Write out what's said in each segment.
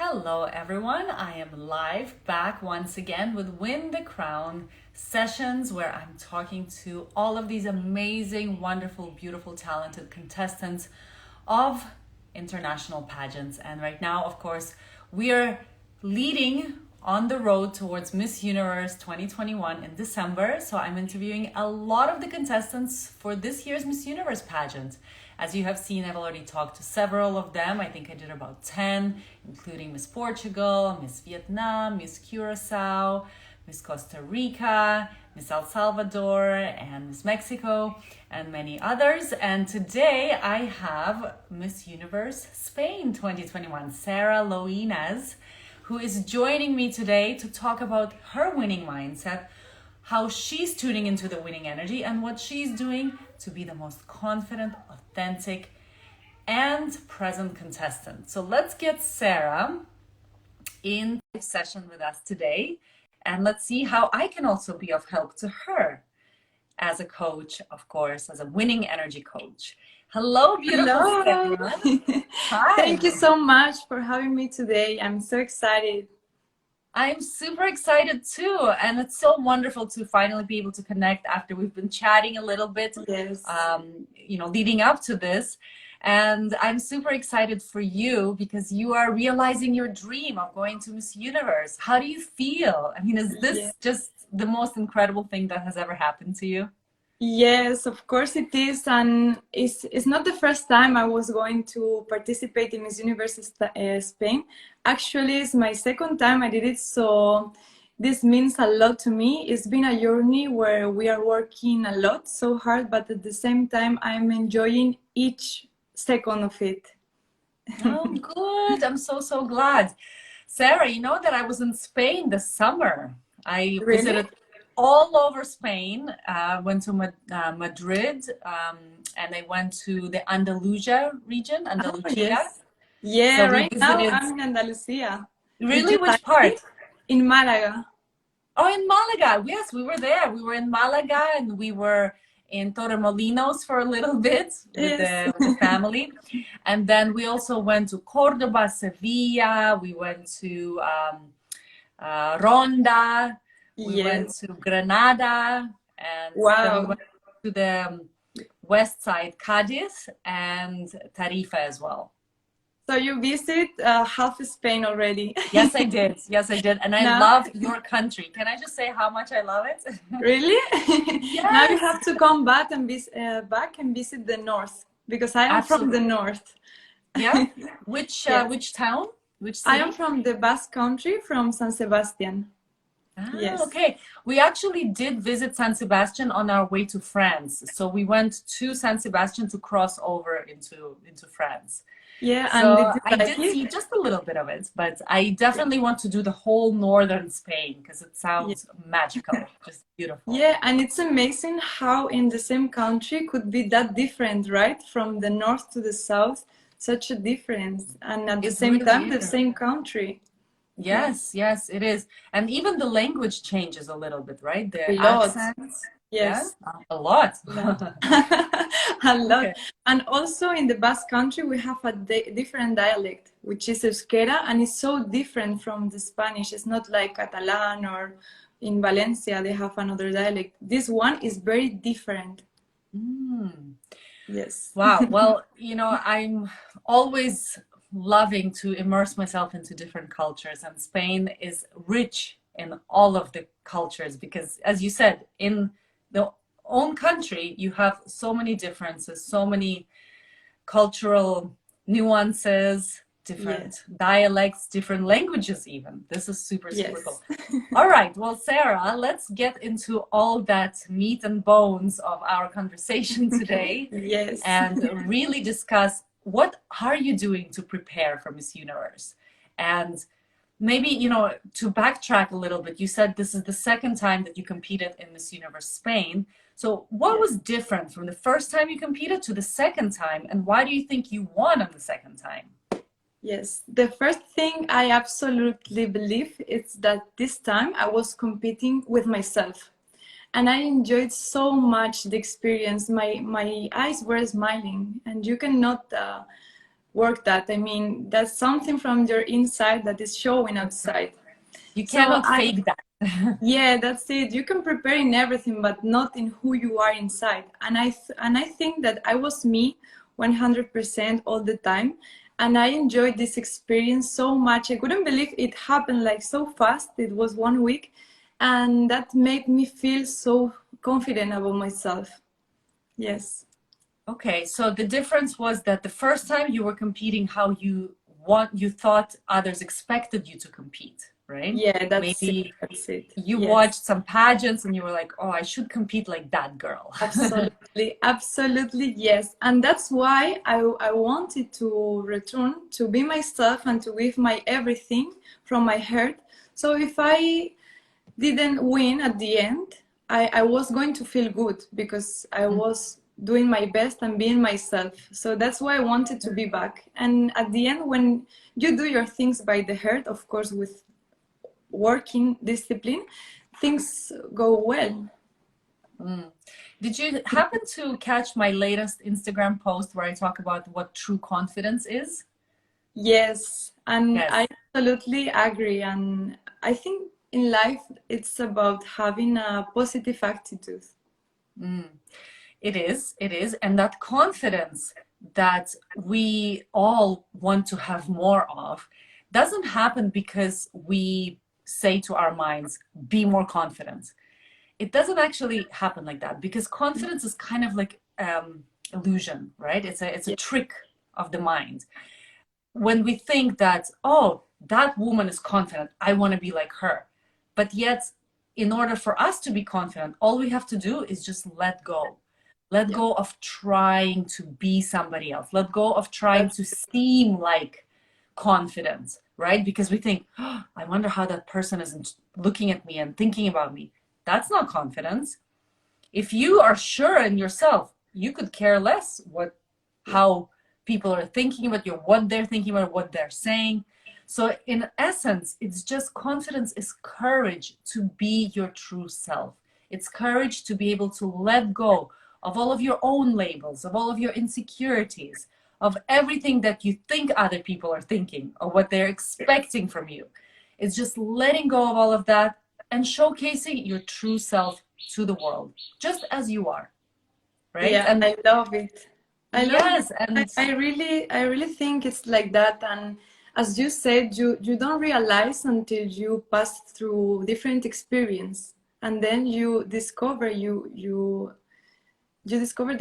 Hello everyone, I am live back once again with Win the Crown sessions where I'm talking to all of these amazing, wonderful, beautiful, talented contestants of international pageants. And right now, of course, we are leading on the road towards Miss Universe 2021 in December. So I'm interviewing a lot of the contestants for this year's Miss Universe pageant. As you have seen, I've already talked to several of them. I think I did about 10, including Miss Portugal, Miss Vietnam, Miss Curacao, Miss Costa Rica, Miss El Salvador, and Miss Mexico, and many others. And today I have Miss Universe Spain 2021, Sarah Loinaz, who is joining me today to talk about her winning mindset, how she's tuning into the winning energy, and what she's doing to be the most confident, authentic, and present contestant. So let's get Sarah in the session with us today, and let's see how I can also be of help to her as a coach, of course, as a winning energy coach. Hello, beautiful Hello. Sarah. Hi. Thank you so much for having me today. I'm so excited. I'm super excited too, and it's so wonderful to finally be able to connect after we've been chatting a little bit, Yes. Leading up to this. And I'm super excited for you because you are realizing your dream of going to Miss Universe. How do you feel? I mean, is this just the most incredible thing that has ever happened to you? Yes, of course it is. And it's not the first time I was going to participate in Miss Universe Spain. Actually, it's my second time I did it. So this means a lot to me. It's been a journey where we are working a lot, so hard, but at the same time, I'm enjoying each second of it. Oh, good. I'm so glad. Sarah, you know that I was in Spain this summer. I visited all over Spain, went to Madrid, and I went to the Andalusia region, Andalusia. Oh, yes. Yeah, So right now I'm in Andalusia. Really? Which part? In Malaga. Oh, in Malaga. Yes, we were there. We were in Malaga and we were in Torremolinos for a little bit with the family. And then we also went to Cordoba, Sevilla. We went to Ronda. We went to Granada, and then we went to the west side, Cadiz, and Tarifa as well. So you visit half Spain already. Yes, I did. Yes, I did. And I love your country. Can I just say how much I love it? Really? Yes. Now you have to come back and visit the north, because I am from the north. Yeah? Which town? Which city? I am from the Basque Country, from San Sebastian. Ah, yes. Okay. We actually did visit San Sebastian on our way to France. So we went to San Sebastian to cross over into France. Yeah, so I did see just a little bit of it, but I definitely want to do the whole northern Spain because it sounds magical, just beautiful. Yeah, and it's amazing how in the same country could be that different, right? From the north to the south, such a difference, and at the same time, the same country. Yes, yes, it is. And even the language changes a little bit, right? The accents. Yes. A lot. A lot. Okay. And also in the Basque Country, we have a different dialect, which is Euskera, and it's so different from the Spanish. It's not like Catalan, or in Valencia, they have another dialect. This one is very different. Yes. Wow. Well, I'm always loving to immerse myself into different cultures, and Spain is rich in all of the cultures because, as you said, in the own country you have so many differences, so many cultural nuances, different dialects, different languages even. This is super cool. All right, well, Sarah, let's get into all that meat and bones of our conversation today. Yes. And really discuss what are you doing to prepare for Miss Universe. And maybe, to backtrack a little bit, you said this is the second time that you competed in Miss Universe Spain. So what was different from the first time you competed to the second time? And why do you think you won on the second time? Yes, the first thing I absolutely believe is that this time I was competing with myself. And I enjoyed so much the experience. My eyes were smiling, and you cannot work that. I mean, that's something from your inside that is showing outside. You So cannot fake that. yeah, that's it. You can prepare in everything, but not in who you are inside. And I think that I was me 100% all the time. And I enjoyed this experience so much. I couldn't believe it happened like so fast. It was 1 week. And that made me feel so confident about myself. Yes. Okay, so the difference was that the first time you were competing, how you thought others expected you to compete, right? Yeah, that's it. Maybe That's it. you Yes. watched some pageants and you were like, oh, I should compete like that girl. Absolutely, absolutely, yes. And that's why I wanted to return to be myself and to give my everything from my heart. So if I didn't win at the end, I was going to feel good because I was doing my best and being myself. So that's why I wanted to be back. And at the end, when you do your things by the heart, of course, with working discipline, things go well. Did you happen to catch my latest Instagram post where I talk about what true confidence is? Yes, and Yes. I absolutely agree. And I think in life, it's about having a positive attitude. It is, it is. And that confidence that we all want to have more of doesn't happen because we say to our minds, be more confident. It doesn't actually happen like that because confidence is kind of like illusion, right? It's a Yeah, trick of the mind. When we think that, oh, that woman is confident, I want to be like her. But yet, in order for us to be confident, all we have to do is just let go. Let yeah, go of trying to be somebody else. Let go of trying that's to seem like confident, right? Because we think, oh, I wonder how that person is looking at me and thinking about me. That's not confidence. If you are sure in yourself, you could care less yeah, how people are thinking about you, what they're thinking about, what they're saying. So in essence, it's just confidence is courage to be your true self. It's courage to be able to let go of all of your own labels, of all of your insecurities, of everything that you think other people are thinking or what they're expecting from you. It's just letting go of all of that and showcasing your true self to the world, just as you are, right? yeah. And I love it. I love it. yes, and I really think it's like that. And as you said, you don't realize until you pass through different experience, and then you discover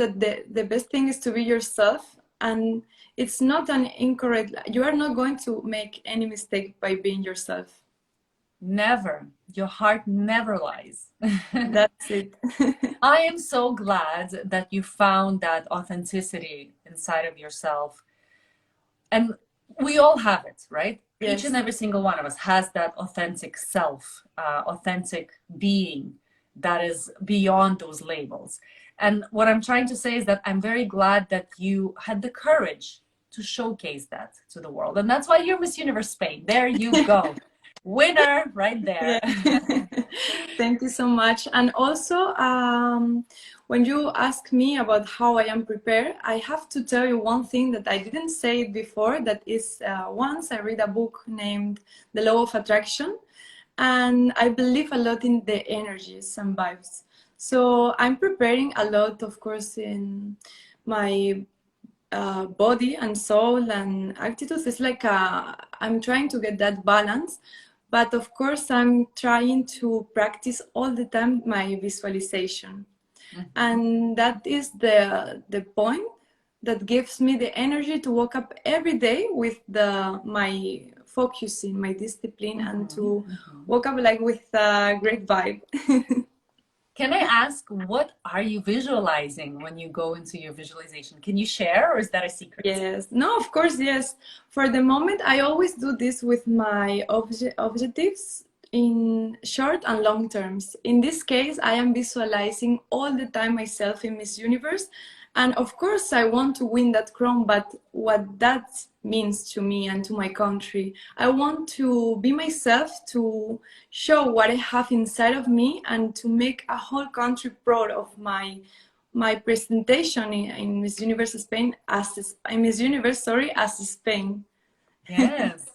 that the best thing is to be yourself. And it's not an incorrect, you are not going to make any mistake by being yourself. never, your heart never lies. That's it. I am so glad that you found that authenticity inside of yourself. And we all have it, right? Each and Yes. every single one of us has that authentic self, authentic being that is beyond those labels. And what I'm trying to say is that I'm very glad that you had the courage to showcase that to the world. And that's why you're Miss Universe Spain. There you go. Winner right there. Yeah. Thank you so much. And also, when you ask me about how I am prepared, I have to tell you one thing that I didn't say it before. That is, once I read a book named The Law of Attraction, and I believe a lot in the energies and vibes. So I'm preparing a lot, of course, in my body and soul and attitudes. It's like I'm trying to get that balance, but of course I'm trying to practice all the time my visualization. And that is the point that gives me the energy to wake up every day with my focusing, my discipline, and to wake up like with a great vibe. Can I ask, what are you visualizing when you go into your visualization? Can you share, or is that a secret? Yes, no, of course, yes. For the moment, I always do this with my objectives in short and long terms. In this case, I am visualizing all the time myself in Miss Universe. And of course, I want to win that crown, but what that means to me and to my country, I want to be myself, to show what I have inside of me, and to make a whole country proud of my presentation in Miss Universe Spain in Miss Universe, sorry, as Spain. Yes.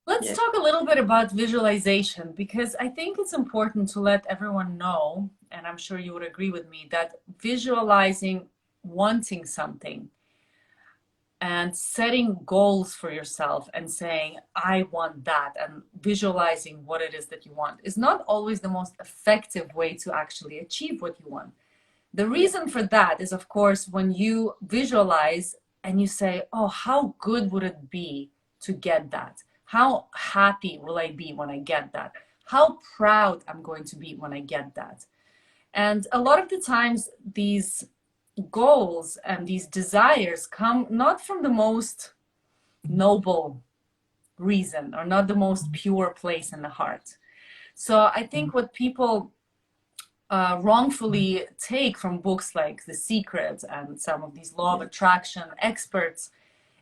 Let's Yeah. talk a little bit about visualization, because I think it's important to let everyone know, and I'm sure you would agree with me, that visualizing wanting something and setting goals for yourself and saying, I want that, and visualizing what it is that you want is not always the most effective way to actually achieve what you want. The reason for that is, of course, when you visualize and you say, oh, how good would it be to get that? How happy will I be when I get that? How proud I'm going to be when I get that? And a lot of the times, these goals and these desires come not from the most noble reason or not the most pure place in the heart. So I think what people wrongfully take from books like The Secret and some of these law of attraction experts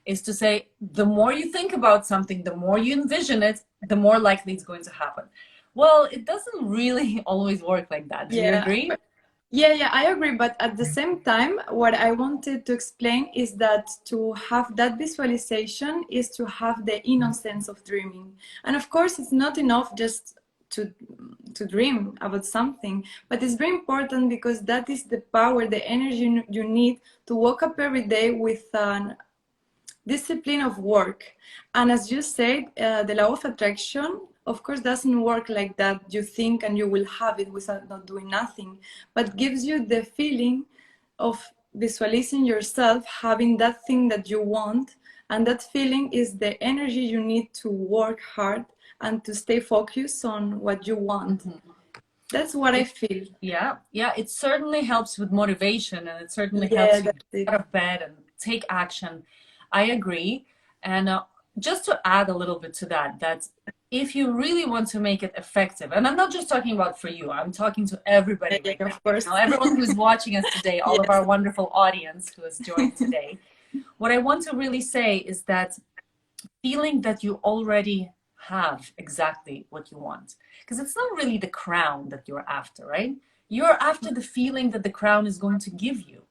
is to say, the more you think about something, the more you envision it, the more likely it's going to happen. Well, it doesn't really always work like that. Do you agree? Yeah, I agree. But at the same time, what I wanted to explain is that to have that visualization is to have the innocence of dreaming. And of course, it's not enough just to dream about something, but it's very important because that is the power, the energy you need to wake up every day with an discipline of work. And as you said, the law of attraction, of course, doesn't work like that. You think and you will have it without not doing nothing, but gives you the feeling of visualizing yourself having that thing that you want. And that feeling is the energy you need to work hard and to stay focused on what you want. That's what I feel. Yeah, it certainly helps with motivation, and it certainly helps you get out of bed and take action. I agree. And just to add a little bit to that, that if you really want to make it effective, and I'm not just talking about for you, I'm talking to everybody right now, of course. Everyone who's watching us today, all of our wonderful audience who has joined today. What I want to really say is that feeling that you already have exactly what you want, because it's not really the crown that you're after, right? You're after the feeling that the crown is going to give you.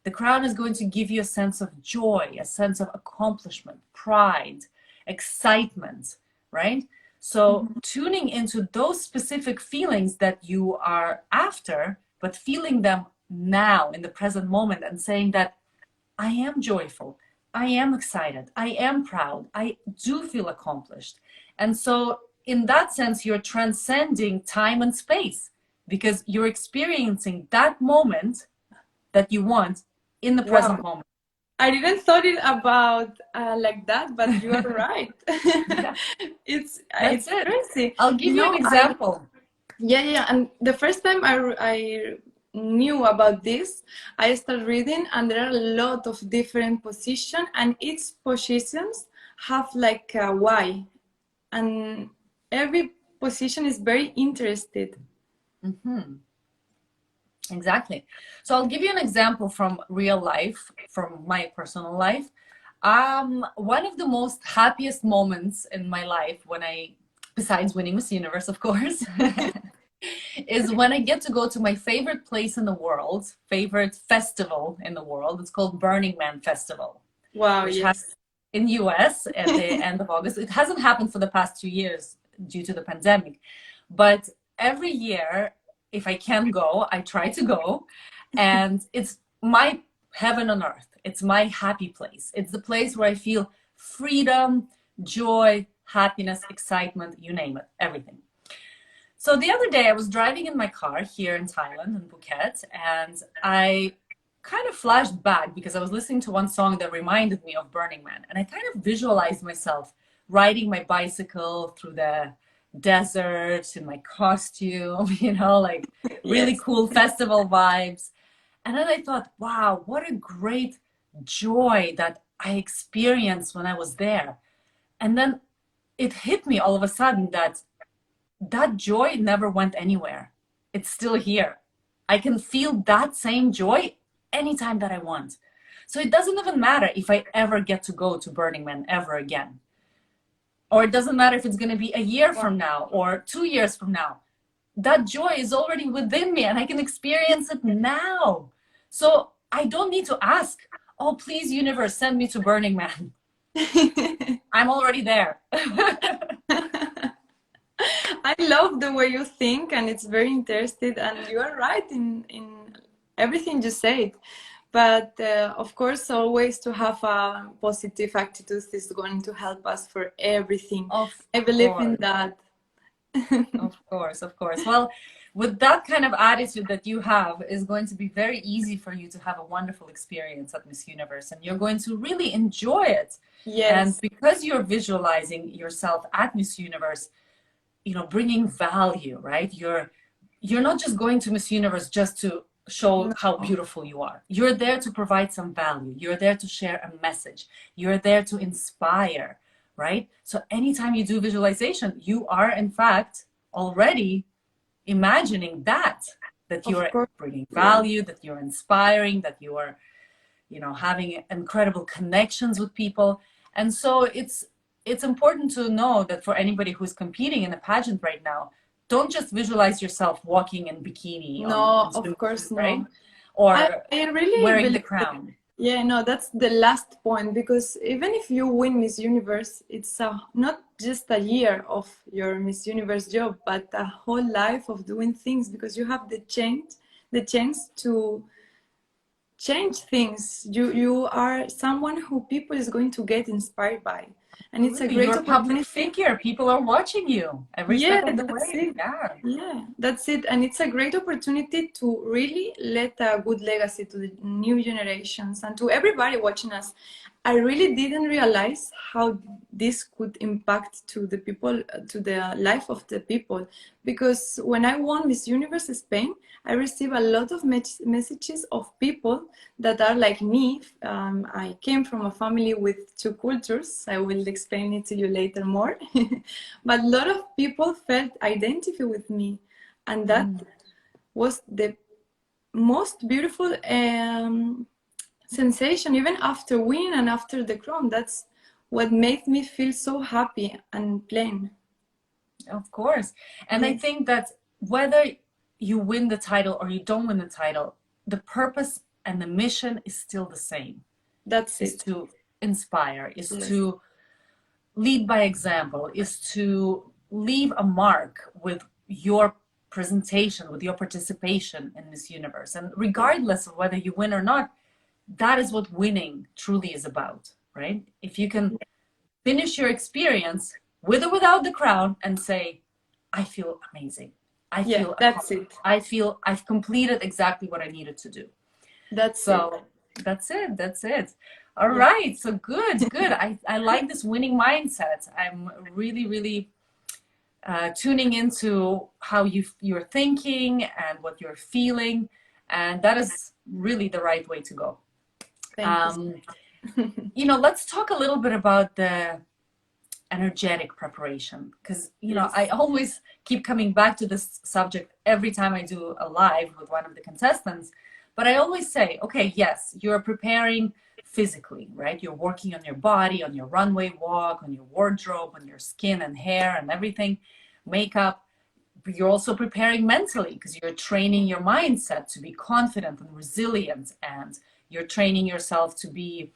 The crown is going to give you a sense of joy, a sense of accomplishment, pride, excitement, right? So tuning into those specific feelings that you are after, but feeling them now in the present moment and saying that I am joyful, I am excited, I am proud, I do feel accomplished. And so in that sense, you're transcending time and space because you're experiencing that moment that you want in the present moment. I didn't thought it about like that, but you are right. It's crazy. I'll give you an example. And the first time I knew about this, I started reading, and there are a lot of different positions, and each positions have like a why, and every position is very interested. Exactly. So I'll give you an example from real life, from my personal life. One of the most happiest moments in my life when besides winning Miss Universe, of course, is when I get to go to my favorite place in the world, favorite festival in the world. It's called Burning Man Festival. Wow, which has in US at the end of August. It hasn't happened for the past 2 years due to the pandemic. But every year, if I can go, I try to go. And it's my heaven on earth. It's my happy place. It's the place where I feel freedom, joy, happiness, excitement, you name it, everything. So the other day I was driving in my car here in Thailand, in Phuket, and I kind of flashed back because I was listening to one song that reminded me of Burning Man. And I kind of visualized myself riding my bicycle through the desert in my costume, like really cool festival vibes. And then I thought, wow, what a great joy that I experienced when I was there. And then it hit me all of a sudden that joy never went anywhere. It's still here. I can feel that same joy anytime that I want. So it doesn't even matter if I ever get to go to Burning Man ever again. Or it doesn't matter if it's going to be a year from now or 2 years from now. That joy is already within me and I can experience it now. So I don't need to ask, oh, please, universe, send me to Burning Man. I'm already there. I love the way you think, and it's very interesting, and you are right in everything you said. But of course, always to have a positive attitude is going to help us for everything. I believe in that. Of course, of course. Well, with that kind of attitude that you have, is going to be very easy for you to have a wonderful experience at Miss Universe, and you're going to really enjoy it. Yes. And because you're visualizing yourself at Miss Universe, you know, bringing value, right? You're not just going to Miss Universe just to show how beautiful you are. You're there to provide some value. You're there to share a message. You're there to inspire, right? So anytime you do visualization, you are in fact already imagining that you're bringing value, that you're inspiring, that you are, you know, having incredible connections with people. And so it's important to know that for anybody who's competing in a pageant right now, don't just visualize yourself walking in bikini. No, of course, right? No. Or I really wearing the crown. Yeah, no, that's the last point, because even if you win Miss Universe, it's not just a year of your Miss Universe job, but a whole life of doing things, because you have the chance to change things. You are someone who people is going to get inspired by. And it's a great You're a public figure. People are watching you every step of the way. Yeah, that's it. And it's a great opportunity to really let a good legacy to the new generations and to everybody watching us. I really didn't realize how this could impact to the people, to the life of the people. Because when I won Miss Universe Spain, I received a lot of messages of people that are like me. I came from a family with two cultures. I will explain it to you later more. But a lot of people felt identified with me. And that was the most beautiful sensation, even after win and after the crown. That's what made me feel so happy and plain. Of course. And I think that whether you win the title or you don't win the title, the purpose and the mission is still the same. That's it. Is to inspire, is to lead by example, is to leave a mark with your presentation, with your participation in Miss Universe. And regardless of whether you win or not, that is what winning truly is about, right? If you can finish your experience with or without the crown and say, I feel amazing. I feel that's it. I feel I've completed exactly what I needed to do. That's it. All right. So good. I like this winning mindset. I'm really tuning into how you're thinking and what you're feeling, and that is really the right way to go. You know, let's talk a little bit about the energetic preparation, because you know I always keep coming back to this subject every time I do a live with one of the contestants. But I always say, okay, yes, you're preparing physically, right? You're working on your body, on your runway walk, on your wardrobe, on your skin and hair and everything, makeup. But you're also preparing mentally, because you're training your mindset to be confident and resilient, and you're training yourself to be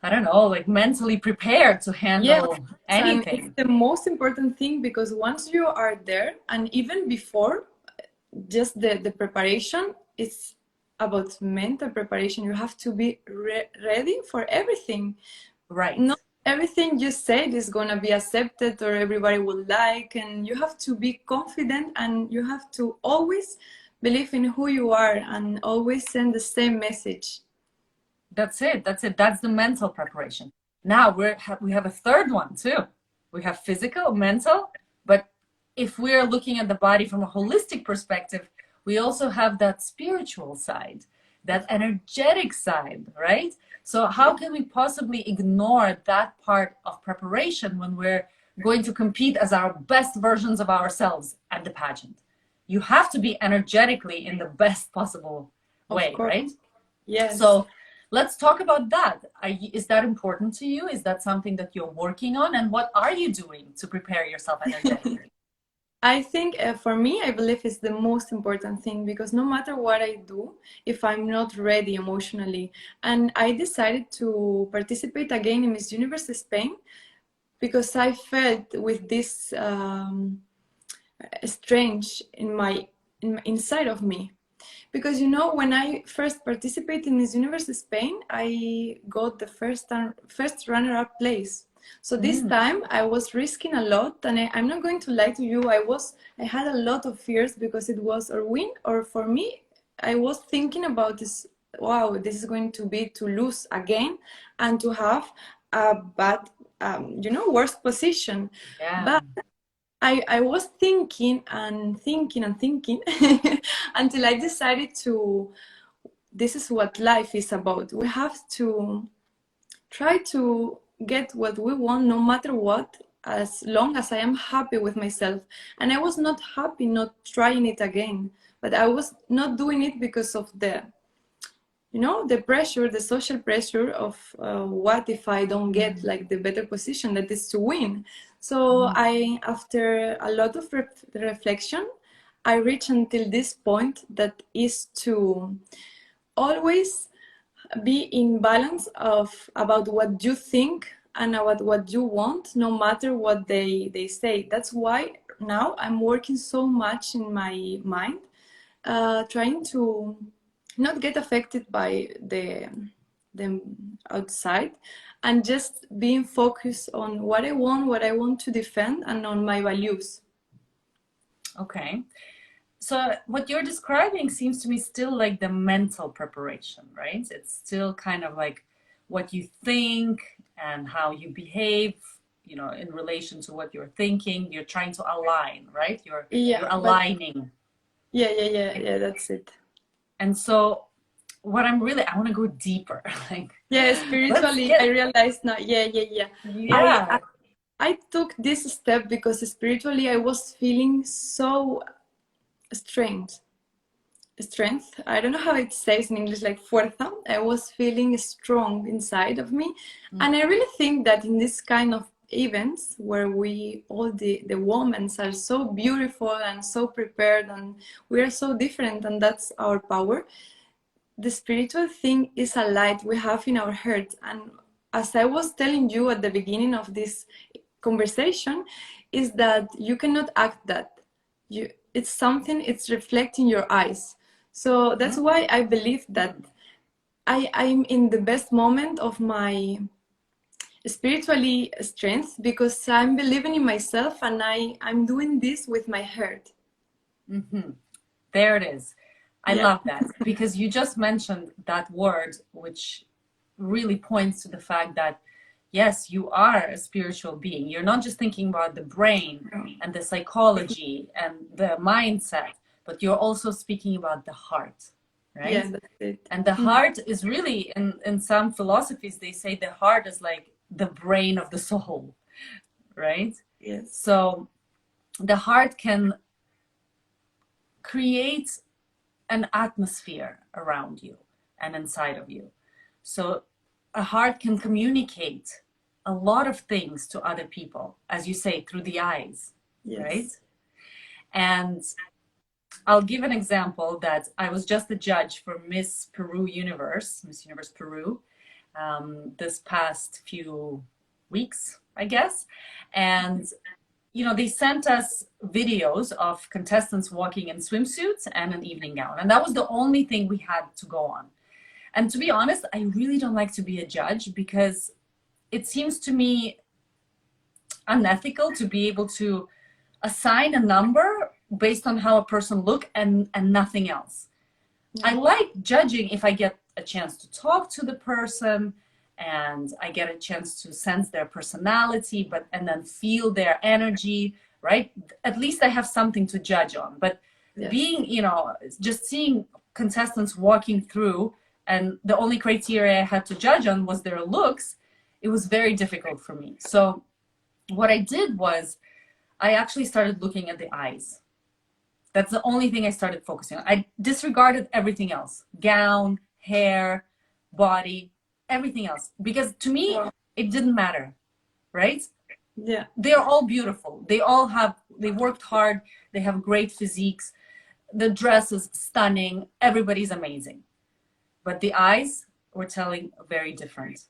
I don't know, like mentally prepared to handle anything. It's the most important thing, because once you are there, and even before, just the preparation, it's about mental preparation. You have to be ready for everything. Right. Not everything you said is going to be accepted or everybody will like, and you have to be confident, and you have to always believe in who you are and always send the same message. That's it. That's the mental preparation. Now we have a third one too. We have physical, mental, but if we're looking at the body from a holistic perspective, we also have that spiritual side, that energetic side, right? So how can we possibly ignore that part of preparation when we're going to compete as our best versions of ourselves at the pageant? You have to be energetically in the best possible way, right? Yes. So let's talk about that. Is that important to you? Is that something that you're working on? And what are you doing to prepare yourself energetically? I think for me, I believe it's the most important thing because no matter what I do, if I'm not ready emotionally, and I decided to participate again in Miss Universe Spain because I felt with this strange inside of me. Because you know, when I first participated in Miss Universe Spain, I got the first runner-up place. So this time I was risking a lot, and I'm not going to lie to you. I had a lot of fears because it was or win or for me. I was thinking about this. Wow, this is going to be to lose again, and to have a bad, worst position. Yeah. But I was thinking and thinking and thinking until I decided this is what life is about. We have to try to get what we want no matter what, as long as I am happy with myself. And I was not happy not trying it again, but I was not doing it because of the pressure, the social pressure of what if I don't get like the better position that is to win. So after a lot of reflection, I reached until this point that is to always be in balance about what you think and about what you want, no matter what they say. That's why now I'm working so much in my mind, trying to not get affected by the outside, and just being focused on what I want to defend, and on my values. Okay. So what you're describing seems to me still like the mental preparation, right? It's still kind of like what you think and how you behave, in relation to what you're thinking. You're trying to align, right? You're aligning. Yeah, that's it. And so what I want to go deeper. Like, spiritually, I realized now. Yeah. I took this step because spiritually I was feeling so strength. I don't know how it says in English, like fuerza. I was feeling strong inside of me. And I really think that in this kind of events where all the women are so beautiful and so prepared, and we are so different, and that's our power. The spiritual thing is a light we have in our heart. And as I was telling you at the beginning of this conversation, is that you cannot act that. It's reflecting your eyes. So that's why I believe that I'm in the best moment of my spiritually strength, because I'm believing in myself, and I'm doing this with my heart. There it is. I love that, because you just mentioned that word, which really points to the fact that, yes, you are a spiritual being. You're not just thinking about the brain and the psychology and the mindset, but you're also speaking about the heart, right? Yeah, that's it. And the heart is really, in some philosophies, they say the heart is like the brain of the soul, right? Yes. So the heart can create an atmosphere around you and inside of you. So a heart can communicate a lot of things to other people, as you say, through the eyes, right? And I'll give an example that I was just a judge for Miss Universe Peru, this past few weeks, I guess. And they sent us videos of contestants walking in swimsuits and an evening gown. And that was the only thing we had to go on. And to be honest, I really don't like to be a judge, because it seems to me unethical to be able to assign a number based on how a person look and nothing else. I like judging if I get a chance to talk to the person and I get a chance to sense their personality, and then feel their energy, right? At least I have something to judge on. But being, just seeing contestants walking through, and the only criteria I had to judge on was their looks, it was very difficult for me. So what I did was I actually started looking at the eyes. That's the only thing I started focusing on. I disregarded everything else: gown, hair, body, everything else. Because to me, it didn't matter, right? Yeah. They're all beautiful. They all have they worked hard, they have great physiques, the dress is stunning, everybody's amazing. But the eyes were telling very different.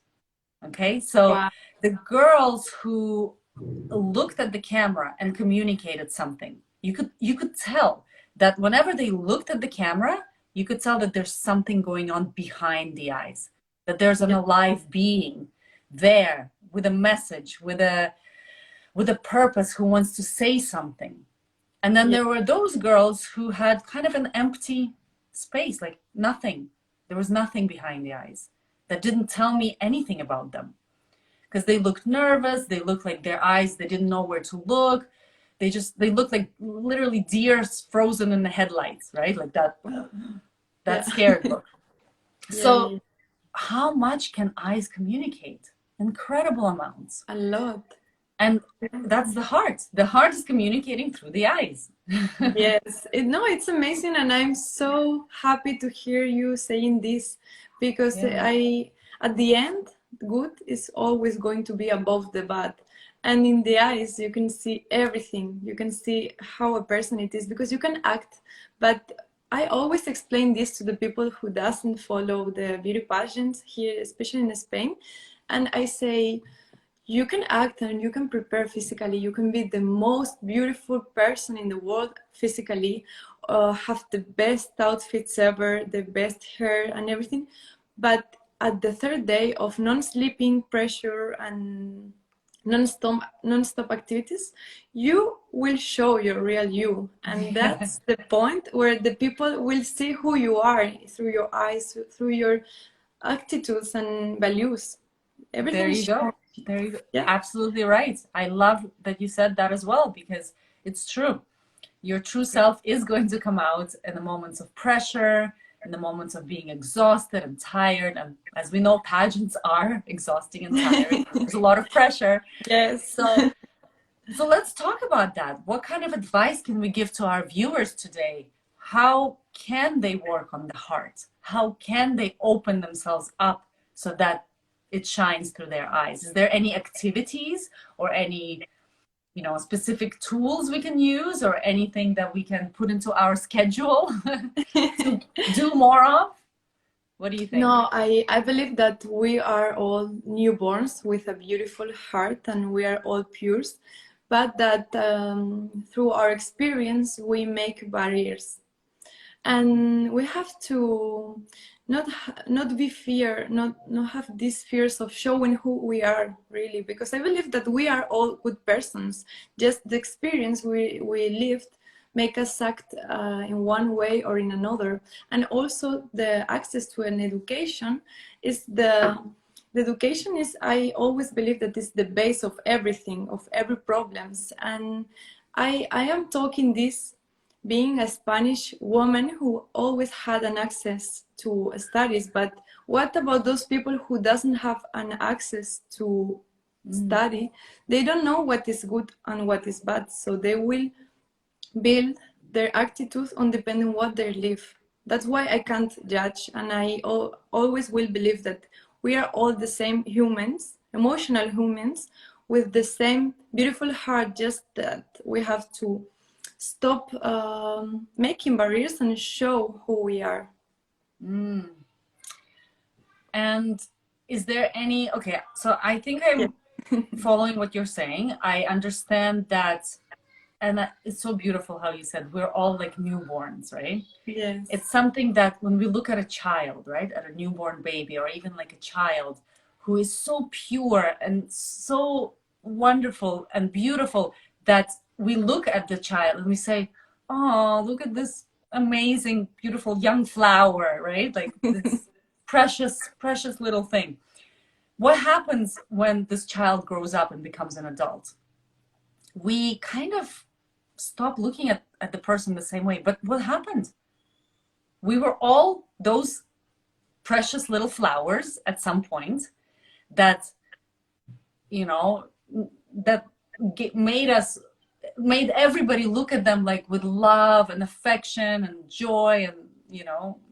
Okay, so Wow. the girls who looked at the camera and communicated something, you could tell that whenever they looked at the camera, you could tell that there's something going on behind the eyes, that there's an alive being there with a message, with a purpose, who wants to say something. And then there were those girls who had kind of an empty space, like nothing. There was nothing behind the eyes that didn't tell me anything about them, because they looked nervous. They looked like their eyes, they didn't know where to look. They looked like literally deers frozen in the headlights, right? Like that scared look. So how much can eyes communicate? Incredible amounts. A lot. And that's the heart. The heart is communicating through the eyes. Yes, no, it's amazing, and I'm so happy to hear you saying this, because at the end, good is always going to be above the bad. And in the eyes, you can see everything. You can see how a person it is, because you can act. But I always explain this to the people who doesn't follow the beauty pageants here, especially in Spain. And I say, you can act and you can prepare physically. You can be the most beautiful person in the world physically, have the best outfits ever, the best hair and everything. But at the third day of non-sleeping, pressure and non-stop activities, you will show your real you. And that's the point where the people will see who you are through your eyes, through your attitudes and values. Everything. There you go. There you go. Yeah. Absolutely right. I love that you said that as well, because it's true. Your true self is going to come out in the moments of pressure, in the moments of being exhausted and tired. And as we know, pageants are exhausting and tired. There's a lot of pressure. Yes. So let's talk about that. What kind of advice can we give to our viewers today? How can they work on the heart? How can they open themselves up so that it shines through their eyes? Is there any activities or any, specific tools we can use, or anything that we can put into our schedule to do more of? What do you think? No, I believe that we are all newborns with a beautiful heart, and we are all pure, but that through our experience we make barriers, and we have to not be fear, not have these fears of showing who we are really, because I believe that we are all good persons. Just the experience we lived make us act in one way or in another. And also the access to an education is the education is, I always believe that is the base of everything, of every problems. And I am talking this being a Spanish woman who always had an access to studies. But what about those people who doesn't have an access to study? They don't know what is good and what is bad, so they will build their attitude on depending what they live. That's why I can't judge, and I always will believe that we are all the same humans, emotional humans, with the same beautiful heart, just that we have to stop making barriers and show who we are. And is there any, okay, so I think I'm following what you're saying. I understand that, and it's so beautiful how you said we're all like newborns, right? Yes. It's something that when we look at a child, right, at a newborn baby, or even like a child who is so pure and so wonderful and beautiful, that we look at the child and we say, oh, look at this amazing, beautiful young flower, right? Like this precious little thing. What happens when this child grows up and becomes an adult? We kind of stop looking at the person the same way. But what happened? We were all those precious little flowers at some point that, that made everybody look at them like with love and affection and joy, and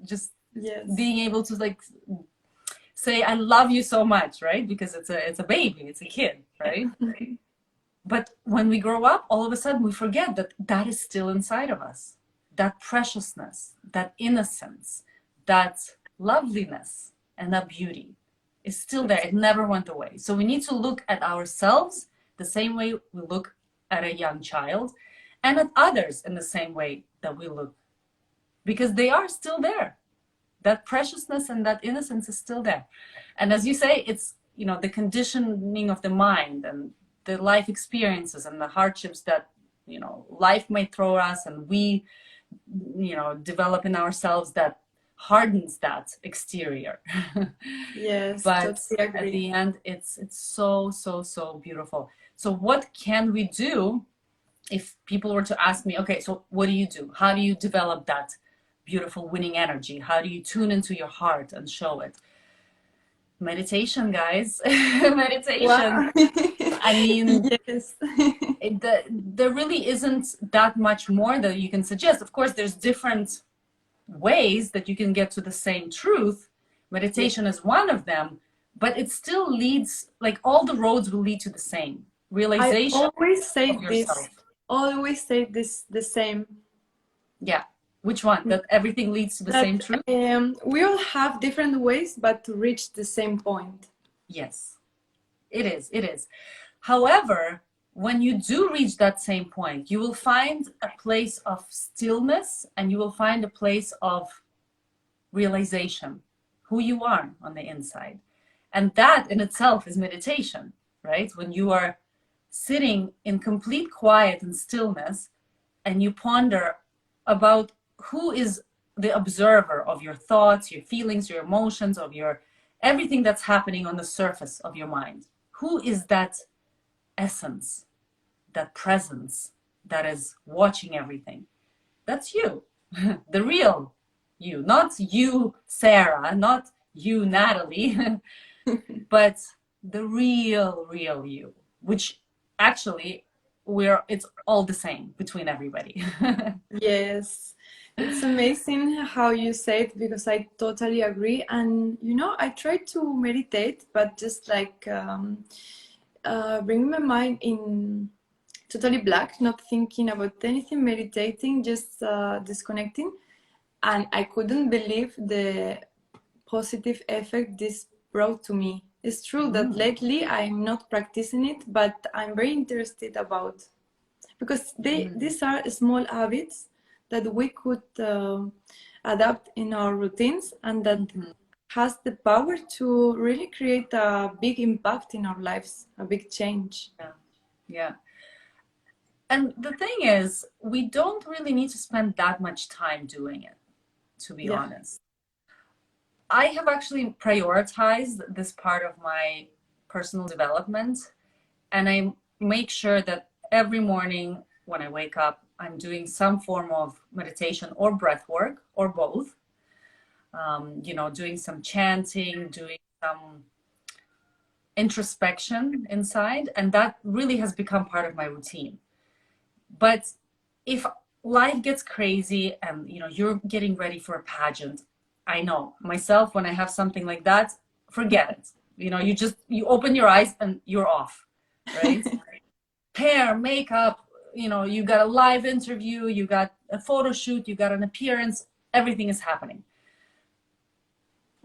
just being able to like say I love you so much, right? Because it's a baby, it's a kid, right? But when we grow up, all of a sudden we forget that that is still inside of us. That preciousness, that innocence, that loveliness, and that beauty is still there. It never went away. So we need to look at ourselves the same way we look at a young child, and at others in the same way that we look, because they are still there. That preciousness and that innocence is still there. And as you say, it's, you know, the conditioning of the mind and the life experiences and the hardships that, you know, life may throw us, and we, you know, develop in ourselves that hardens that exterior. Yes, But totally agree. at the end, it's so, so, so beautiful. So what can we do if people were to ask me, okay, so what do you do? How do you develop that beautiful winning energy? How do you tune into your heart and show it? Meditation, guys. Meditation. Wow. I mean, Yes. there really isn't that much more that you can suggest. Of course, there's different ways that you can get to the same truth. Meditation is one of them, but it still leads, like all the roads will lead to the same realization. I always say of yourself. this. Always say this the same. Yeah. Which one? That everything leads to the same truth? We all have different ways, but to reach the same point. Yes, it is. It is. However, when you do reach that same point, you will find a place of stillness, and you will find a place of realization, who you are on the inside. And that in itself is meditation, right? When you are sitting in complete quiet and stillness, and you ponder about who is the observer of your thoughts, your feelings, your emotions, of your everything that's happening on the surface of your mind. Who is that essence, that presence that is watching everything? That's you, the real you, not you, Sarah, not you, Natalie, but the real you, which actually it's all the same between everybody. Yes, it's amazing how you say it, because I totally agree. And you know, I try to meditate, but just like bring my mind in totally black, not thinking about anything, meditating, just disconnecting. And I couldn't believe the positive effect this brought to me. It's true that lately I'm not practicing it, but I'm very interested about, because these are small habits that we could adapt in our routines, and that has the power to really create a big impact in our lives, a big change. Yeah. Yeah. And the thing is, we don't really need to spend that much time doing it, to be honest. I have actually prioritized this part of my personal development, and I make sure that every morning when I wake up, I'm doing some form of meditation or breath work, or both. You know, doing some chanting, doing some introspection inside, and that really has become part of my routine. But if life gets crazy and, you know, you're getting ready for a pageant, I know myself, when I have something like that, forget it. You know, you open your eyes and you're off, right? Hair, makeup, you know, you got a live interview, you got a photo shoot, you got an appearance, everything is happening.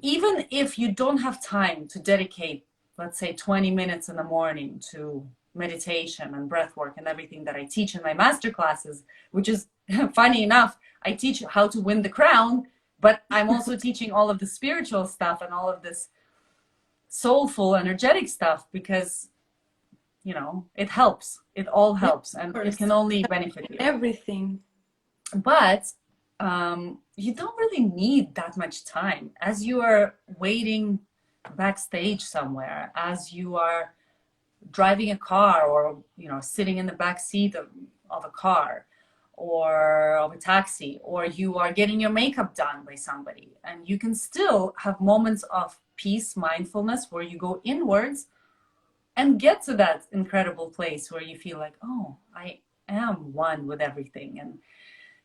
Even if you don't have time to dedicate, let's say 20 minutes in the morning to meditation and breath work and everything that I teach in my master classes, which is funny enough, I teach how to win the crown, but I'm also teaching all of the spiritual stuff and all of this soulful, energetic stuff, because, you know, it helps. It all helps, and it can only benefit you. Everything. But you don't really need that much time. As you are waiting backstage somewhere, as you are driving a car, or, you know, sitting in the back seat of a car or of a taxi, or you are getting your makeup done by somebody, and you can still have moments of peace, mindfulness, where you go inwards and get to that incredible place where you feel like, oh, I am one with everything. And,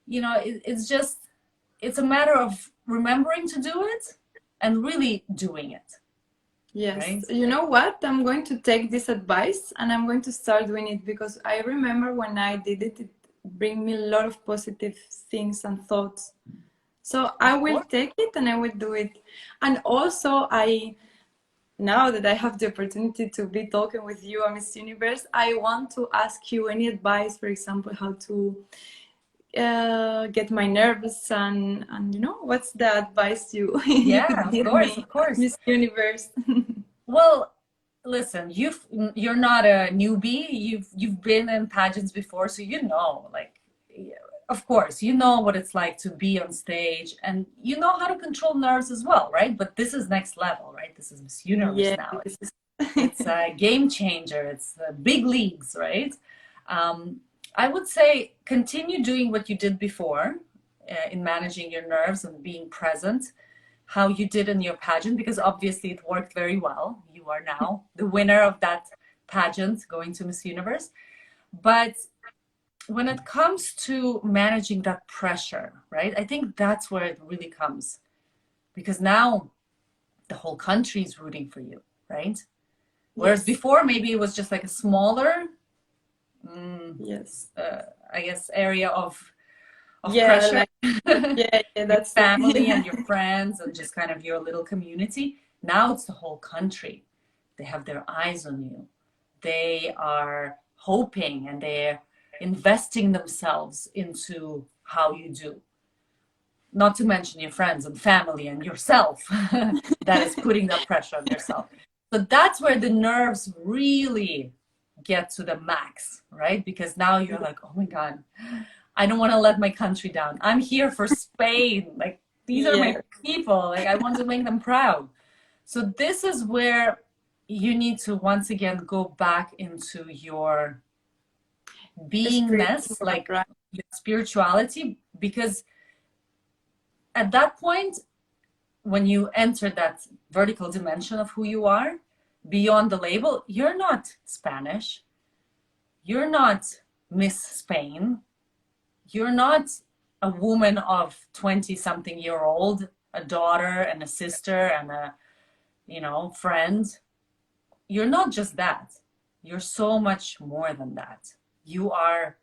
you know, it's a matter of remembering to do it and really doing it. Yes, right? you know what? I'm going to take this advice and I'm going to start doing it because I remember when I did it, it bring me a lot of positive things and thoughts. So I Of will course. take it and I will do it. And also, now that I have the opportunity to be talking with you on Miss Universe, I want to ask you any advice, for example, how to get my nerves and what's the advice you you Yeah, could of give course, me, of course. Miss Universe? Well, listen, you're not a newbie. You've been in pageants before, so you know, like, yeah, of course, you know what it's like to be on stage, and you know how to control nerves as well, right? But this is next level, right? This is Miss Universe Yeah, now. this is It's a game changer. It's big leagues, right? Um, I would say continue doing what you did before in managing your nerves and being present, how you did in your pageant, because obviously it worked very well. You are now the winner of that pageant going to Miss Universe. But when it comes to managing that pressure, right, I think that's where it really comes, because now the whole country is rooting for you, right? Whereas yes, before, maybe it was just like a smaller, yes, I guess, area of yeah, pressure. like yeah, Your that's it. family and your friends and just kind of your little community. Now it's the whole country. They have their eyes on you. They are hoping and they're investing themselves into how you do. Not to mention your friends and family and yourself that is putting that pressure on yourself. So that's where the nerves really get to the max, right? Because now you're like, oh my God, I don't want to let my country down. I'm here for Spain. Like, these are Yeah, my people. Like, I want to make them proud. So this is where you need to once again go back into your beingness, spiritual, like right? your spirituality, because at that point, when you enter that vertical dimension of who you are, beyond the label, you're not Spanish, you're not Miss Spain, you're not a woman of 20 something year old, a daughter and a sister and a, friend. You're not just that. You're so much more than that. You are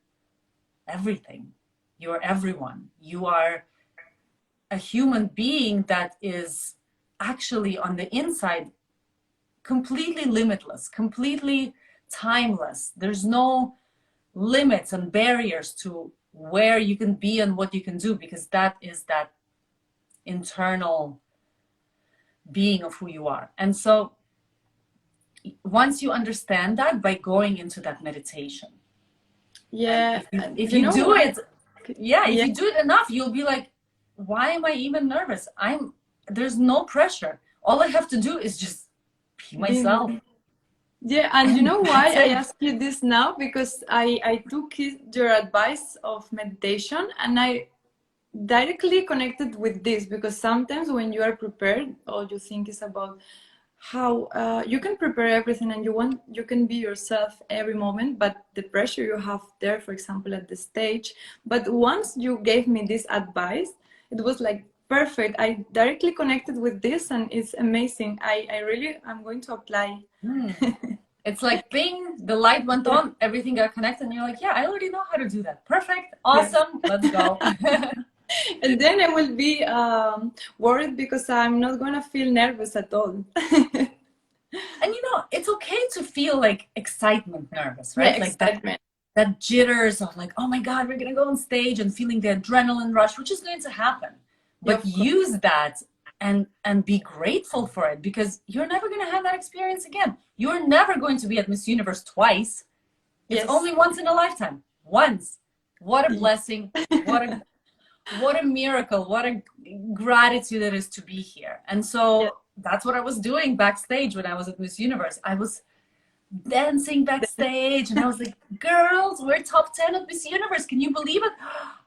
everything. You're everyone. You are a human being that is actually on the inside completely limitless, completely timeless. There's no limits and barriers to where you can be and what you can do, because that is that internal being of who you are. And so once you understand that, by going into that meditation, and Yeah, if you you know do what? it, yeah, if Yeah, you do it enough, you'll be like, why am I even nervous? There's no pressure. All I have to do is just be myself. being yeah, and you And know why that's I it. ask you this now? Because I took your advice of meditation and I directly connected with this because sometimes when you are prepared, all you think is about how you can prepare everything and you can be yourself every moment, but the pressure you have there, for example, at the stage. But once you gave me this advice, it was like perfect. I directly connected with this and it's amazing. I really I'm going to apply. Hmm. It's like bing, the light went Yeah. on, everything got connected, and you're like, yeah, I already know how to do that. Perfect, Yes. awesome, let's go. And then I will be worried because I'm not gonna feel nervous at all. And it's okay to feel like excitement nervous, Yeah, right? Like excitement. that jitters of like, oh my God, we're gonna go on stage, and feeling the adrenaline rush, which is going to happen. Yeah, But of course. use that and be grateful for it, because you're never gonna have that experience again. You're never going to be at Miss Universe twice. It's Yes. only once in a lifetime. Once. What a blessing. What a miracle. What a gratitude it is to be here. And Yeah. so that's what I was doing backstage when I was at Miss Universe. I was dancing backstage and I was like, girls, we're top 10 at Miss Universe. Can you believe it?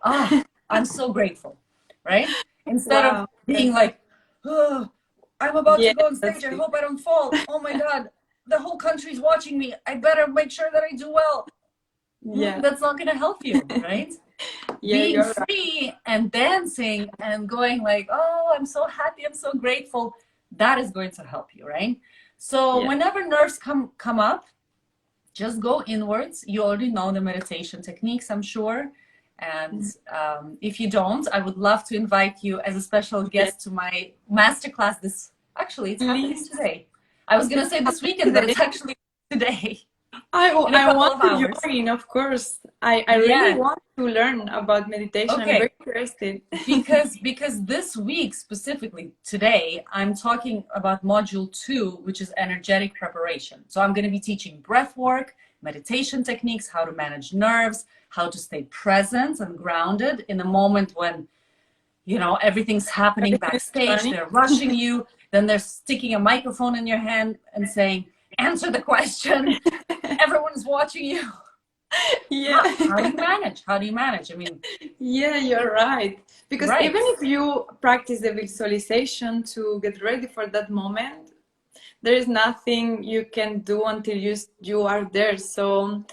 Ah, I'm so grateful, right? Instead of Wow. being Yes. like, oh, I'm about to Yeah, go on that's stage. I it. hope I don't fall. Oh my God, the whole country's watching me. I better make sure that I do well. Yeah. That's not going to help you, right? Yeah, Being you're right. free and dancing and going like, oh, I'm so happy, I'm so grateful, that is going to help you, right? So Yeah. whenever nerves come up, just go inwards. You already know the meditation techniques, I'm sure. And if you don't, I would love to invite you as a special Yeah. guest to my masterclass this, actually, it's happening Please. today. I was going to It's say this happening weekend, but today. it's actually today in a I couple want of to hours. join, of course. I really Yeah. want to learn about meditation. I'm Okay. very interested. Because this week specifically today I'm talking about module 2, which is energetic preparation. So I'm going to be teaching breath work, meditation techniques, how to manage nerves, how to stay present and grounded in a moment when everything's happening Everything is backstage, running. they're rushing you, then they're sticking a microphone in your hand and saying, answer the question, everyone's watching you. Yeah. How do you manage? How do you manage? I mean, Yeah, you're right. Because right. even if you practice the visualization to get ready for that moment, there is nothing you can do until you are there. So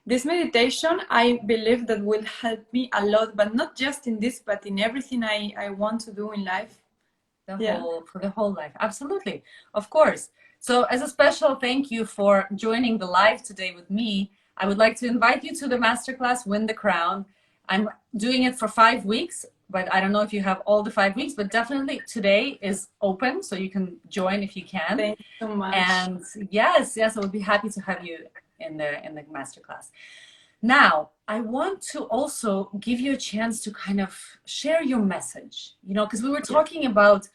this meditation, I believe that will help me a lot, but not just in this, but in everything I want to do in life. Yeah. For the whole life. Absolutely. Of course. So as a special thank you for joining the live today with me, I would like to invite you to the masterclass, Win the Crown. I'm doing it for 5 weeks, but I don't know if you have all the 5 weeks, but definitely today is open, so you can join if you can. Thank you so much. And yes, I would be happy to have you in the masterclass. Now, I want to also give you a chance to kind of share your message, because we were talking about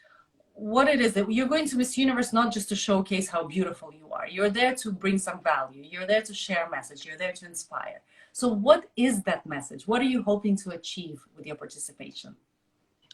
what it is that you're going to Miss Universe, not just to showcase how beautiful you are. You're there to bring some value. You're there to share a message. You're there to inspire. So what is that message? What are you hoping to achieve with your participation?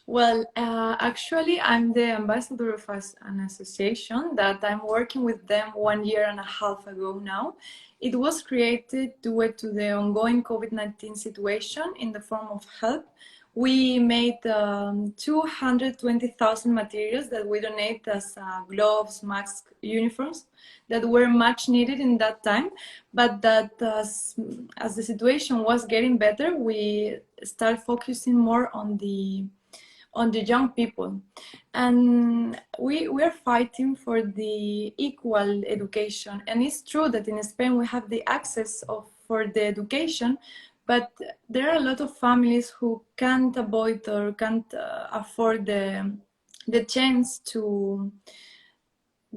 Well, actually, I'm the ambassador of an association that I'm working with them 1.5 years ago now. It was created due to the ongoing COVID-19 situation in the form of help. We made 220,000 materials that we donate as gloves, masks, uniforms that were much needed in that time. But that as the situation was getting better, we started focusing more on the young people, and we are fighting for the equal education. And it's true that in Spain we have the access for the education, but there are a lot of families who can't avoid or can't afford the chance to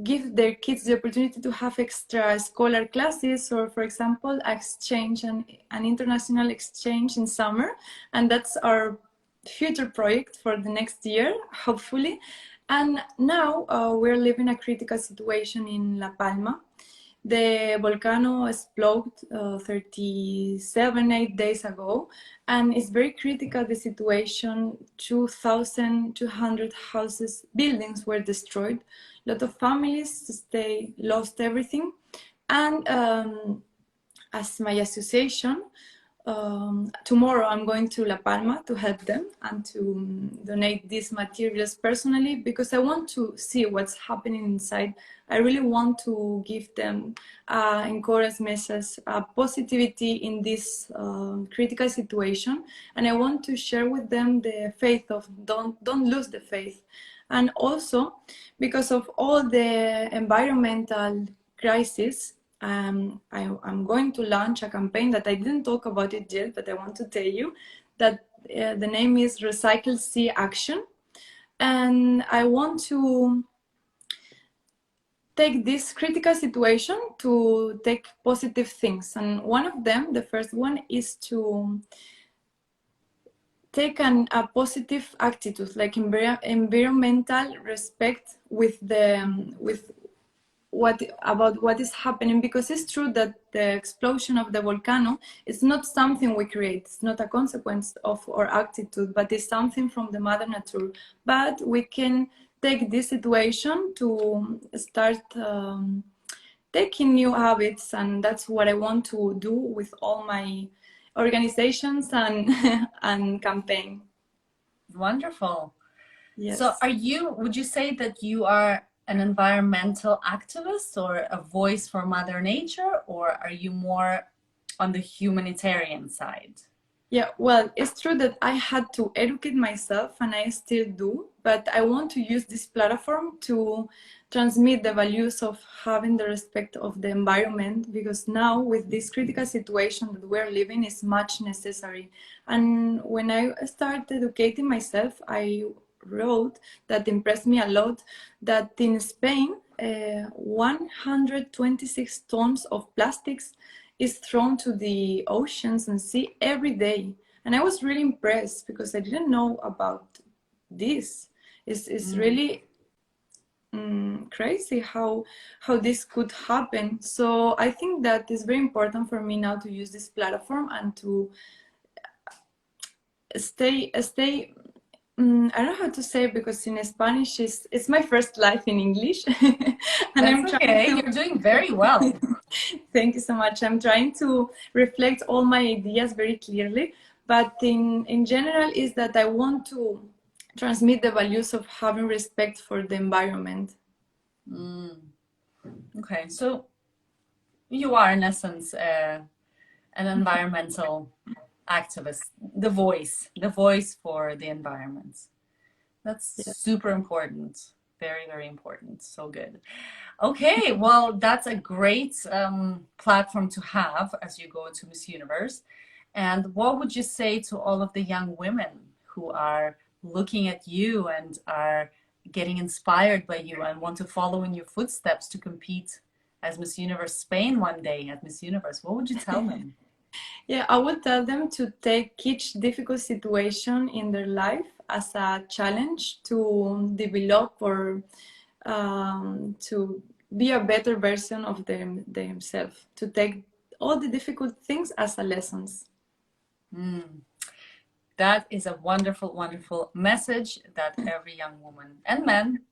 give their kids the opportunity to have extra scholar classes, or for example exchange and an international exchange in summer. And that's our future project for the next year, hopefully. And now we're living a critical situation in La Palma. The volcano exploded 8 days ago, and it's very critical, the situation. 2,200 houses, buildings were destroyed. A lot of families, they lost everything. And as my association, tomorrow I'm going to La Palma to help them and to donate these materials personally, because I want to see what's happening inside. I really want to give them encourage message, positivity in this critical situation, and I want to share with them the faith of don't lose the faith. And also because of all the environmental crisis, I'm going to launch a campaign that I didn't talk about it yet, but I want to tell you that the name is Recycle Sea Action. And I want to take this critical situation to take positive things. And one of them, the first one, is to take a positive attitude, like environmental respect with what is happening, because it's true that the explosion of the volcano is not something we create. It's not a consequence of our attitude, but it's something from the mother nature. But we can take this situation to start taking new habits, and that's what I want to do with all my organizations and and campaign. Wonderful. Yes. So would you say that you are an environmental activist or a voice for Mother Nature, or are you more on the humanitarian side? Yeah, well, it's true that I had to educate myself and I still do, but I want to use this platform to transmit the values of having the respect of the environment, because now with this critical situation that we're living is much necessary. And when I started educating myself, I wrote that impressed me a lot that in Spain, 126 tons of plastics is thrown to the oceans and sea every day. And I was really impressed because I didn't know about this. It's really crazy how this could happen. So I think that it's very important for me now to use this platform and to stay I don't know how to say it because in Spanish it's my first life in English. And That's okay. You're doing very well. Thank you so much. I'm trying to reflect all my ideas very clearly, but in general is that I want to transmit the values of having respect for the environment. Okay, so you are in essence an environmental activist, the voice for the environment. That's super important. Very, very important. So good. Okay, well, that's a great platform to have as you go into Miss Universe. And what would you say to all of the young women who are looking at you and are getting inspired by you and want to follow in your footsteps to compete as Miss Universe Spain one day at Miss Universe? What would you tell them? Yeah, I would tell them to take each difficult situation in their life as a challenge to develop or to be a better version of themselves, to take all the difficult things as a lessons. That is a wonderful, wonderful message that every young woman and man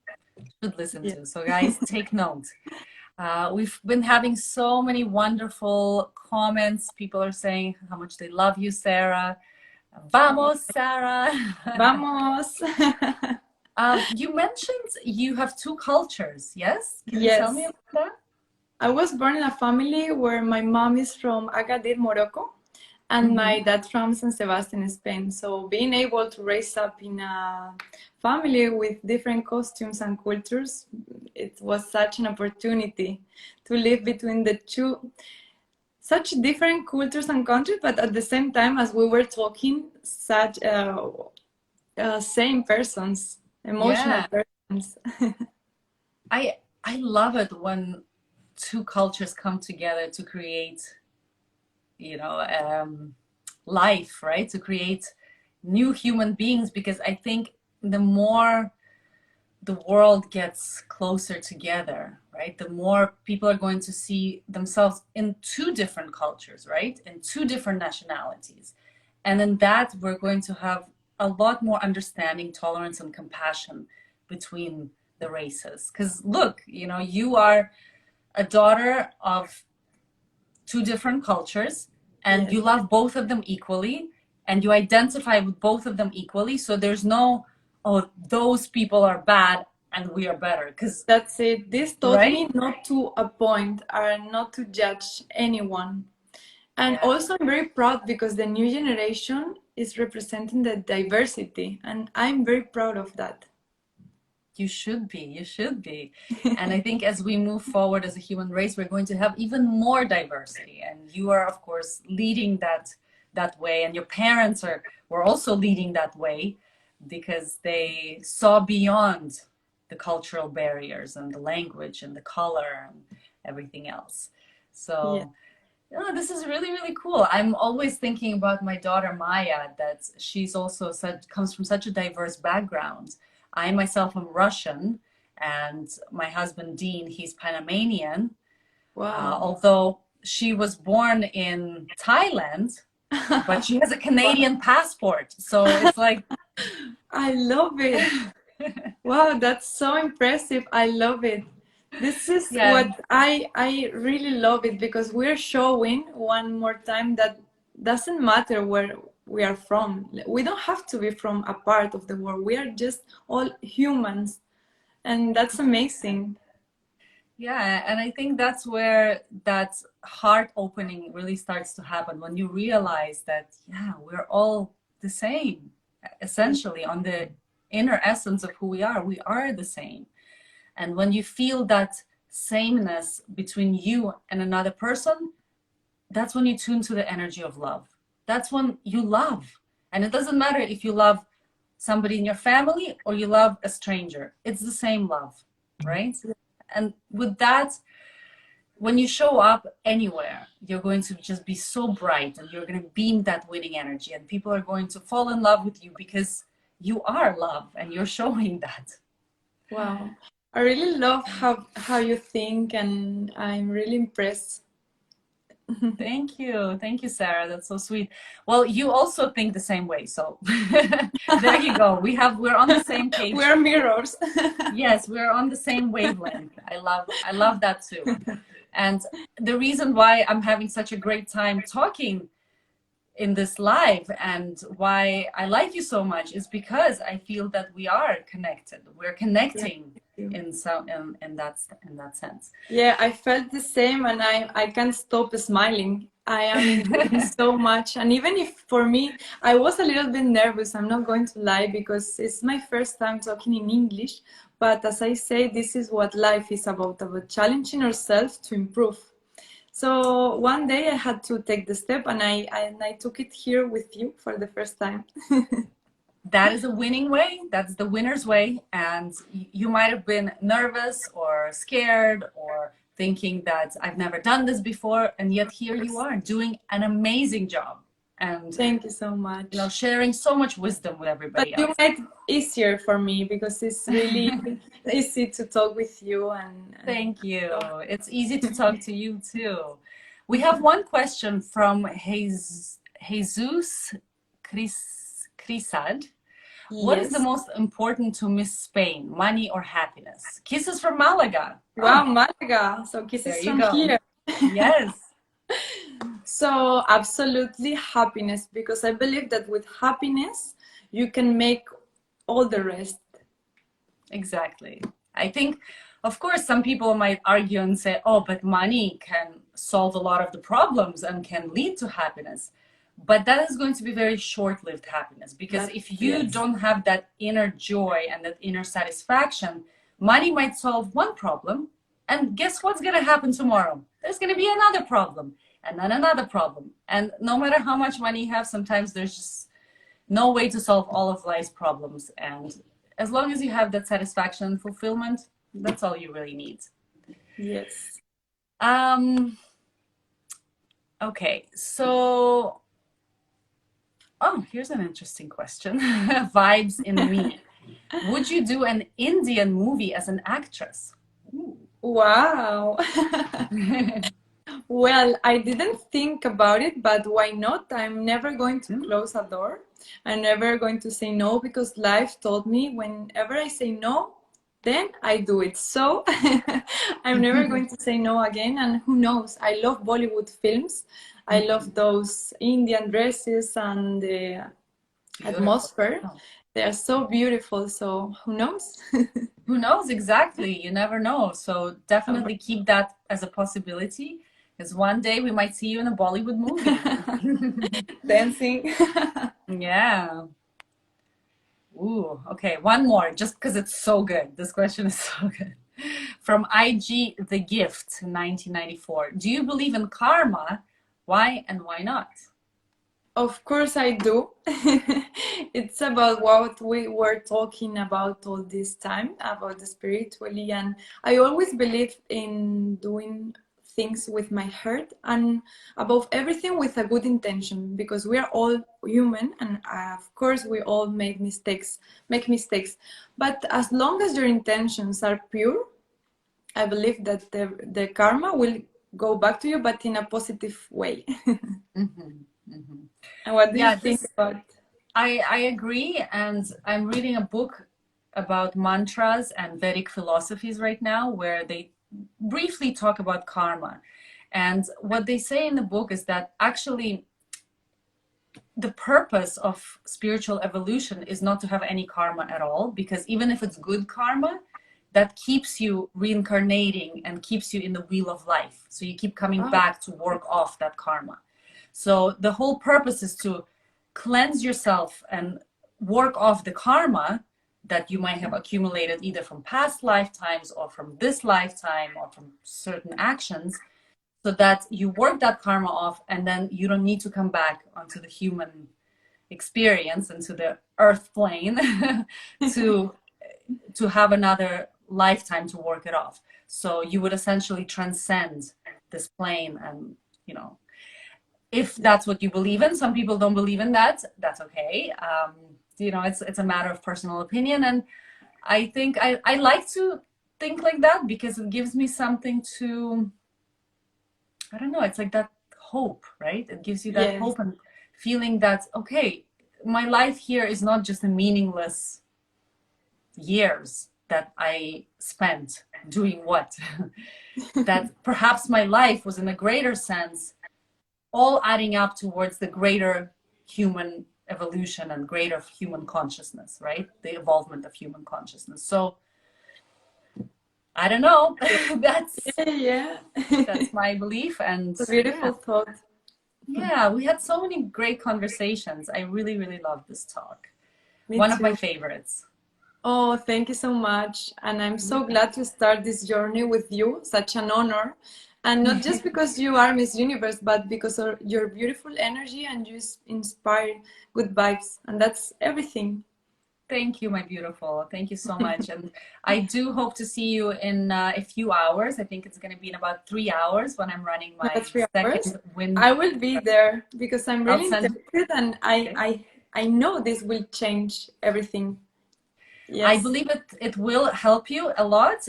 should listen to. So guys, take note. We've been having so many wonderful comments. People are saying how much they love you, Sarah. Vamos, Sarah. Vamos. You mentioned you have two cultures, yes? Can you tell me about that? I was born in a family where my mom is from Agadir, Morocco, and my dad from San Sebastian, Spain. So being able to raise up in a family with different costumes and cultures, it was such an opportunity to live between the two, such different cultures and countries, but at the same time, as we were talking, such same persons, emotional persons. I love it when two cultures come together to create, you know, life, right? To create new human beings, because I think the more the world gets closer together, right, the more people are going to see themselves in two different cultures, right, in two different nationalities. And in that, we're going to have a lot more understanding, tolerance, and compassion between the races. Because look, you know, you are a daughter of two different cultures, and you love both of them equally, and you identify with both of them equally. So there's no, oh, those people are bad and we are better. Because that's it. This taught me not to appoint or not to judge anyone. And also I'm very proud because the new generation is representing the diversity, and I'm very proud of that. You should be, you should be. And I think as we move forward as a human race, we're going to have even more diversity. And you are, of course, leading that way. And your parents were also leading that way because they saw beyond the cultural barriers and the language and the color and everything else. So this is really, really cool. I'm always thinking about my daughter, Maya, that she's also comes from such a diverse background. I myself am Russian, and my husband, Dean, he's Panamanian. Wow. Although she was born in Thailand, but she has a Canadian passport. So it's like... I love it. Wow, that's so impressive. I love it. This is what I really love it, because we're showing one more time that doesn't matter where we are from. We don't have to be from a part of the world. We are just all humans, and that's amazing. Yeah, and I think that's where that heart opening really starts to happen when you realize that, yeah, we're all the same, essentially, on the inner essence of who we are. We are the same. And when you feel that sameness between you and another person, that's when you tune to the energy of love. That's when you love. And it doesn't matter if you love somebody in your family or you love a stranger, it's the same love, right? And with that, when you show up anywhere, you're going to just be so bright and you're going to beam that winning energy, and people are going to fall in love with you because you are love and you're showing that. Wow. I really love how you think, and I'm really impressed. Thank you. Thank you, Sarah. That's so sweet. Well, you also think the same way. So there you go. We're on the same page. We're mirrors. Yes, we're on the same wavelength. I love that too. And the reason why I'm having such a great time talking in this live and why I like you so much is because I feel that we are connected. We're connecting in that sense. Yeah, I felt the same, and I can't stop smiling. I am enjoying so much, and even if for me I was a little bit nervous, I'm not going to lie, because it's my first time talking in English. But as I say, this is what life is about challenging ourselves to improve. So one day I had to take the step, and I took it here with you for the first time. That is a winning way. That's the winner's way. And you might have been nervous or scared or thinking that I've never done this before, and yet here you are doing an amazing job. And thank you so much. You know, sharing so much wisdom with everybody but you else. made it easier for me, because it's really easy to talk with you. And thank you. It's easy to talk to you too. We have one question from Jesus Crisad. What is the most important to Miss Spain, money or happiness? Kisses from Malaga. Wow, Malaga. So kisses from here. Yes. So absolutely happiness, because I believe that with happiness, you can make all the rest. Exactly. I think, of course, some people might argue and say, oh, but money can solve a lot of the problems and can lead to happiness. But that is going to be very short-lived happiness, because if you don't have that inner joy and that inner satisfaction, money might solve one problem, and guess what's going to happen tomorrow? There's going to be another problem, and then another problem. And no matter how much money you have, sometimes there's just no way to solve all of life's problems. And as long as you have that satisfaction and fulfillment, that's all you really need. Yes. Okay, so oh, here's an interesting question. Vibes in me. Would you do an Indian movie as an actress? Ooh. Wow. Well, I didn't think about it, but why not? I'm never going to close a door. I'm never going to say no, because life told me whenever I say no, then I do it. So I'm never going to say no again. And who knows? I love Bollywood films. I love those Indian dresses and the atmosphere. They are so beautiful. So who knows? Who knows? Exactly. You never know. So definitely keep that as a possibility, because one day we might see you in a Bollywood movie. Dancing. Yeah. Ooh, okay. One more, just because it's so good. This question is so good. From IG The Gift, 1994. Do you believe in karma? Why and why not? Of course I do. It's about what we were talking about all this time, about the spiritually, and I always believe in doing things with my heart, and above everything with a good intention, because we are all human, and of course we all make mistakes. But as long as your intentions are pure, I believe that the karma will go back to you, but in a positive way. And what do you think about? I agree, and I'm reading a book about mantras and Vedic philosophies right now, where they briefly talk about karma. And what they say in the book is that actually the purpose of spiritual evolution is not to have any karma at all, because even if it's good karma, that keeps you reincarnating and keeps you in the wheel of life. So you keep coming back to work off that karma. So the whole purpose is to cleanse yourself and work off the karma that you might have accumulated either from past lifetimes or from this lifetime or from certain actions, so that you work that karma off, and then you don't need to come back onto the human experience, into the earth plane to have another lifetime to work it off. So you would essentially transcend this plane. And you know, if that's what you believe in, some people don't believe in that, that's okay. You know, it's a matter of personal opinion, and I think I like to think like that because it gives me something to, I don't know, it's like that hope, right? It gives you that hope and feeling that, okay, my life here is not just a meaningless years that I spent doing what? That perhaps my life was in a greater sense, all adding up towards the greater human evolution and greater human consciousness, right? The evolvement of human consciousness. So I don't know. That's my belief. And it's a beautiful thought. Yeah, we had so many great conversations. I really, really loved this talk. Me Of too. my favorites. Oh, thank you so much. And I'm so glad to start this journey with you. Such an honor. And not just because you are Miss Universe, but because of your beautiful energy, and you inspire good vibes. And that's everything. Thank you, my beautiful. Thank you so much. And I do hope to see you in a few hours. I think it's going to be in about 3 hours when I'm running my second wind. I will be there because I'm really interested, and I know this will change everything. Yes. I believe it will help you a lot.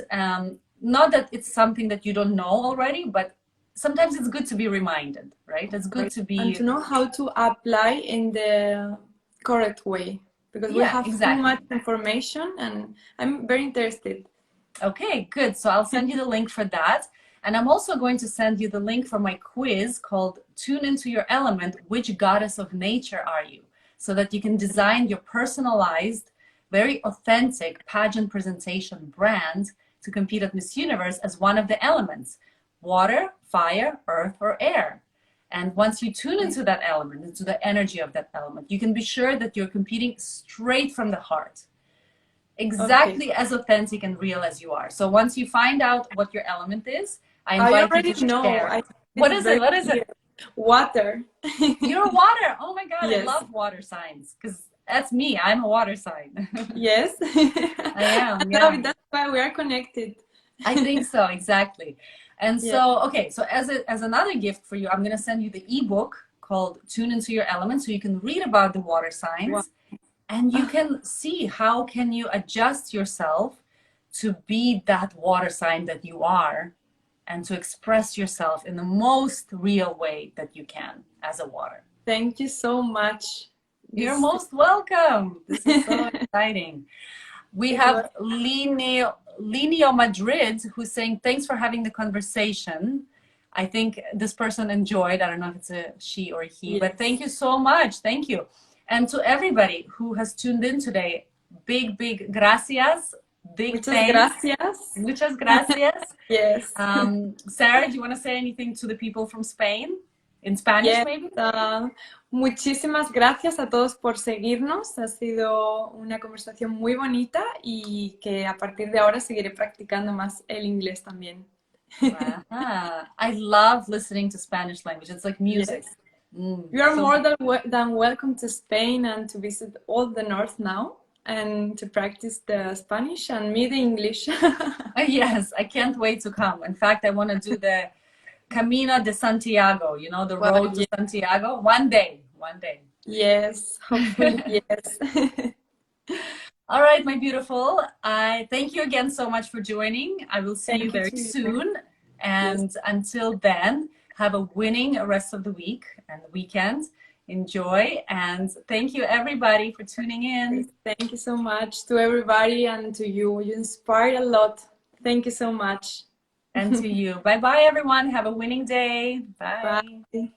Not that it's something that you don't know already, but sometimes it's good to be reminded, right? It's good to be... And to know how to apply in the correct way. Because we have too much information, and I'm very interested. Okay, good. So I'll send you the link for that. And I'm also going to send you the link for my quiz called Tune Into Your Element, Which Goddess of Nature Are You? So that you can design your personalized, very authentic pageant presentation brand to compete at Miss Universe as one of the elements: water, fire, earth, or air. And once you tune into that element, into the energy of that element, you can be sure that you're competing straight from the heart, exactly as authentic and real as you are. So once you find out what your element is, I invite you to share. What is it? What is it? Water. You're water. Oh my God, I love water signs, because that's me. I'm a water sign. Yes. I am. Yeah. That's why we are connected. I think so, exactly. And so, okay, so as another gift for you, I'm going to send you the ebook called Tune Into Your Element, so you can read about the water signs, and you can see how can you adjust yourself to be that water sign that you are, and to express yourself in the most real way that you can as a water. Thank you so much. You're most welcome. This is so exciting. We have Linio Madrid, who's saying, thanks for having the conversation. I think this person enjoyed. I don't know if it's a she or a he, but thank you so much. Thank you. And to everybody who has tuned in today, big gracias. Big thanks. Muchas gracias. Yes. Sarah, do you want to say anything to the people from Spain? In Spanish, maybe? Muchísimas gracias a todos por seguirnos. Ha sido una conversación muy bonita, y que a partir de ahora seguiré practicando más el inglés también. I love listening to Spanish language. It's like music. Yes. You are more than welcome to Spain, and to visit all the north now, and to practice the Spanish and me the English. Yes, I can't wait to come. In fact, I want to do the Camino de Santiago, you know, the road to Santiago. One day. Yes, hopefully, yes. All right, my beautiful. I thank you again so much for joining. I will see you very soon. And until then, have a winning rest of the week and the weekend. Enjoy. And thank you, everybody, for tuning in. Thank you so much to everybody, and to you. You inspired a lot. Thank you so much. And to you. Bye-bye, everyone. Have a winning day. Bye. Bye.